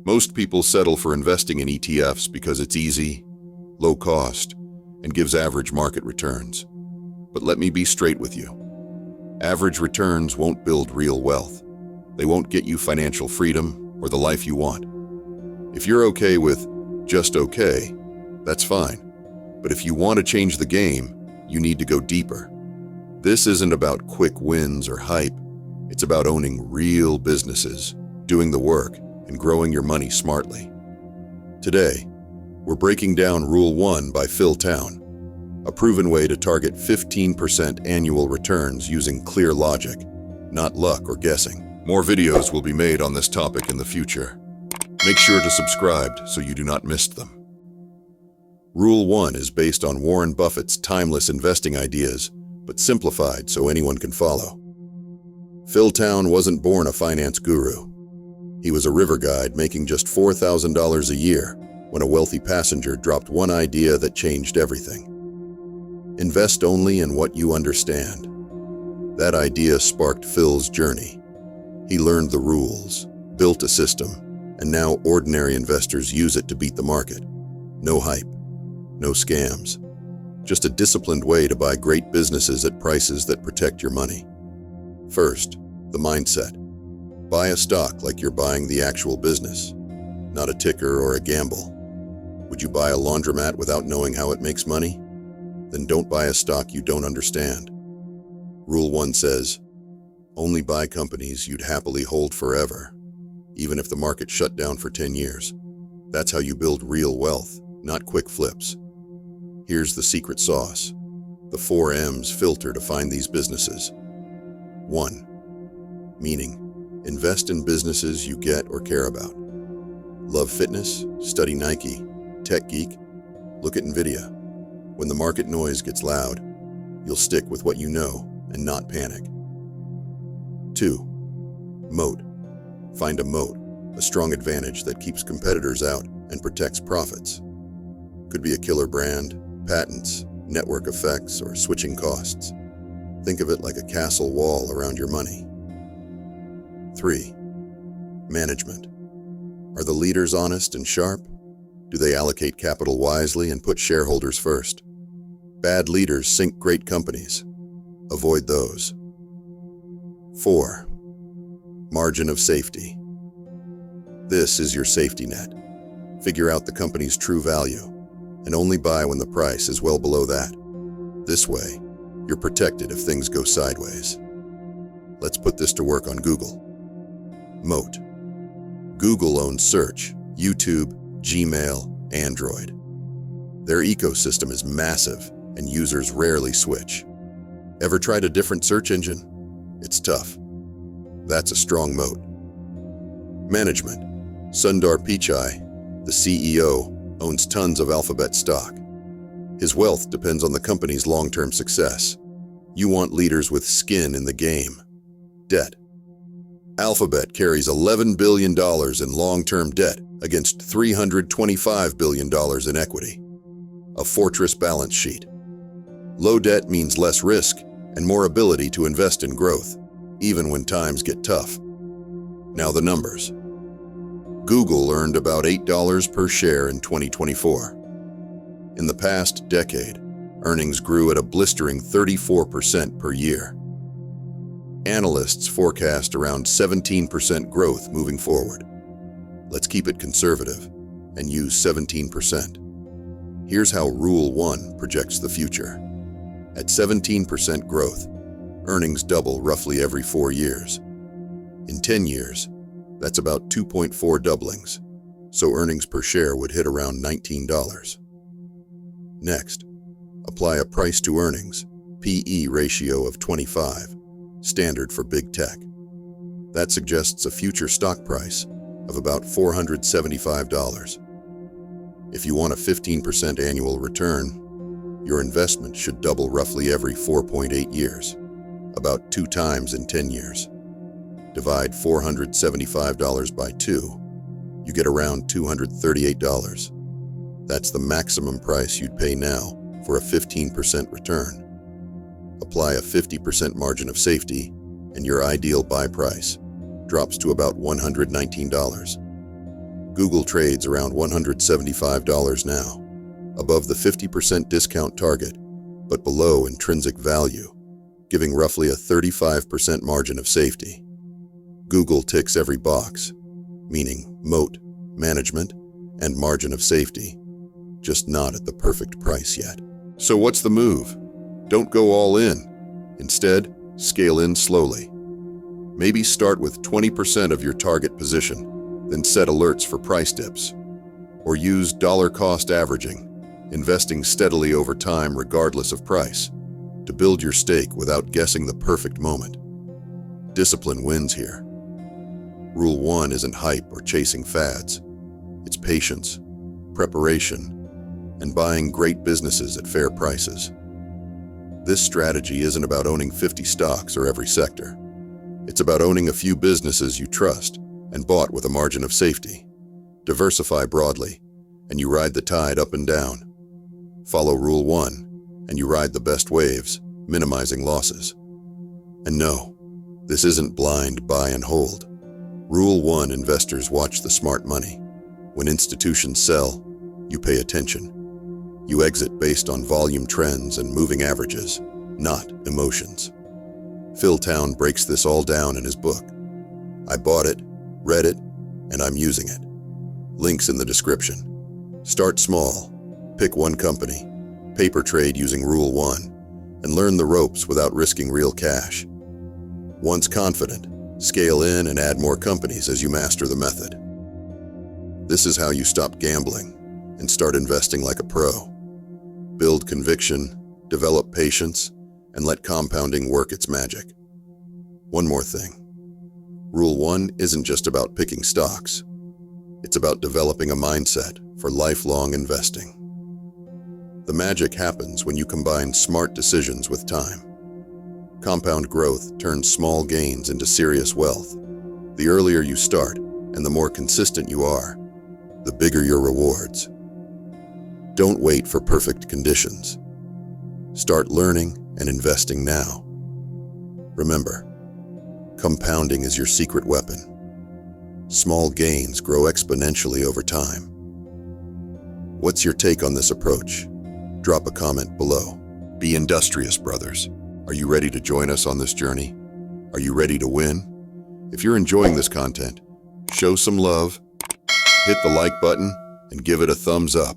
Most people settle for investing in ETFs because it's easy, low cost, and gives average market returns. But let me be straight with you. Average returns won't build real wealth. They won't get you financial freedom or the life you want. If you're okay with just okay, that's fine. But if you want to change the game, you need to go deeper. This isn't about quick wins or hype. It's about owning real businesses, doing the work, and growing your money smartly. Today, we're breaking down Rule 1 by Phil Town, a proven way to target 15% annual returns using clear logic, not luck or guessing. More videos will be made on this topic in the future. Make sure to subscribe so you do not miss them. Rule 1 is based on Warren Buffett's timeless investing ideas, but simplified so anyone can follow. Phil Town wasn't born a finance guru. He was a river guide making just $4,000 a year when a wealthy passenger dropped one idea that changed everything. Invest only in what you understand. That idea sparked Phil's journey. He learned the rules, built a system, and now ordinary investors use it to beat the market. No hype, no scams. Just a disciplined way to buy great businesses at prices that protect your money. First, the mindset. Buy a stock like you're buying the actual business, not a ticker or a gamble. Would you buy a laundromat without knowing how it makes money? Then don't buy a stock you don't understand. Rule 1 says, only buy companies you'd happily hold forever, even if the market shut down for 10 years. That's how you build real wealth, not quick flips. Here's the secret sauce. The 4 M's filter to find these businesses. 1. Meaning. Invest in businesses you get or care about. Love fitness? Study Nike. Tech geek? Look at Nvidia. When the market noise gets loud, you'll stick with what you know and not panic. 2. Moat. Find a moat, a strong advantage that keeps competitors out and protects profits. Could be a killer brand, patents, network effects, or switching costs. Think of it like a castle wall around your money. 3. Management. Are the leaders honest and sharp? Do they allocate capital wisely and put shareholders first? Bad leaders sink great companies. Avoid those. 4. Margin of safety. This is your safety net. Figure out the company's true value and only buy when the price is well below that. This way, you're protected if things go sideways. Let's put this to work on Google. Moat. Google owns search, YouTube, Gmail, Android. Their ecosystem is massive and users rarely switch. Ever tried a different search engine? It's tough. That's a strong moat. Management. Sundar Pichai, the CEO, owns tons of Alphabet stock. His wealth depends on the company's long-term success. You want leaders with skin in the game. Debt. Alphabet carries $11 billion in long-term debt against $325 billion in equity. A fortress balance sheet. Low debt means less risk and more ability to invest in growth, even when times get tough. Now the numbers. Google earned about $8 per share in 2024. In the past decade, earnings grew at a blistering 34% per year. Analysts forecast around 17% growth moving forward. Let's keep it conservative and use 17%. Here's how Rule 1 projects the future. At 17% growth, earnings double roughly every 4 years. In 10 years, that's about 2.4 doublings, so earnings per share would hit around $19. Next, apply a price-to-earnings, PE ratio of 25, standard for big tech. That suggests a future stock price of about $475. If you want a 15% annual return, your investment should double roughly every 4.8 years, about 2 times in 10 years. Divide $475 by 2, you get around $238. That's the maximum price you'd pay now for a 15% return. Apply a 50% margin of safety, and your ideal buy price drops to about $119. Google trades around $175 now, above the 50% discount target, but below intrinsic value, giving roughly a 35% margin of safety. Google ticks every box, meaning moat, management, and margin of safety, just not at the perfect price yet. So what's the move? Don't go all in. Instead, scale in slowly. Maybe start with 20% of your target position, then set alerts for price dips. Or use dollar cost averaging, investing steadily over time regardless of price, to build your stake without guessing the perfect moment. Discipline wins here. Rule 1 isn't hype or chasing fads. It's patience, preparation, and buying great businesses at fair prices. This strategy isn't about owning 50 stocks or every sector. It's about owning a few businesses you trust and bought with a margin of safety. Diversify broadly, and you ride the tide up and down. Follow Rule 1, and you ride the best waves, minimizing losses. And no, this isn't blind buy and hold. Rule 1: investors watch the smart money. When institutions sell, you pay attention. You exit based on volume trends and moving averages, not emotions. Phil Town breaks this all down in his book. I bought it, read it, and I'm using it. Links in the description. Start small, pick one company, paper trade using Rule 1, and learn the ropes without risking real cash. Once confident, scale in and add more companies as you master the method. This is how you stop gambling and start investing like a pro. Build conviction, develop patience, and let compounding work its magic. One more thing. Rule 1 isn't just about picking stocks. It's about developing a mindset for lifelong investing. The magic happens when you combine smart decisions with time. Compound growth turns small gains into serious wealth. The earlier you start and the more consistent you are, the bigger your rewards. Don't wait for perfect conditions. Start learning and investing now. Remember, compounding is your secret weapon. Small gains grow exponentially over time. What's your take on this approach? Drop a comment below. Be industrious, brothers. Are you ready to join us on this journey? Are you ready to win? If you're enjoying this content, show some love, hit the like button, and give it a thumbs up.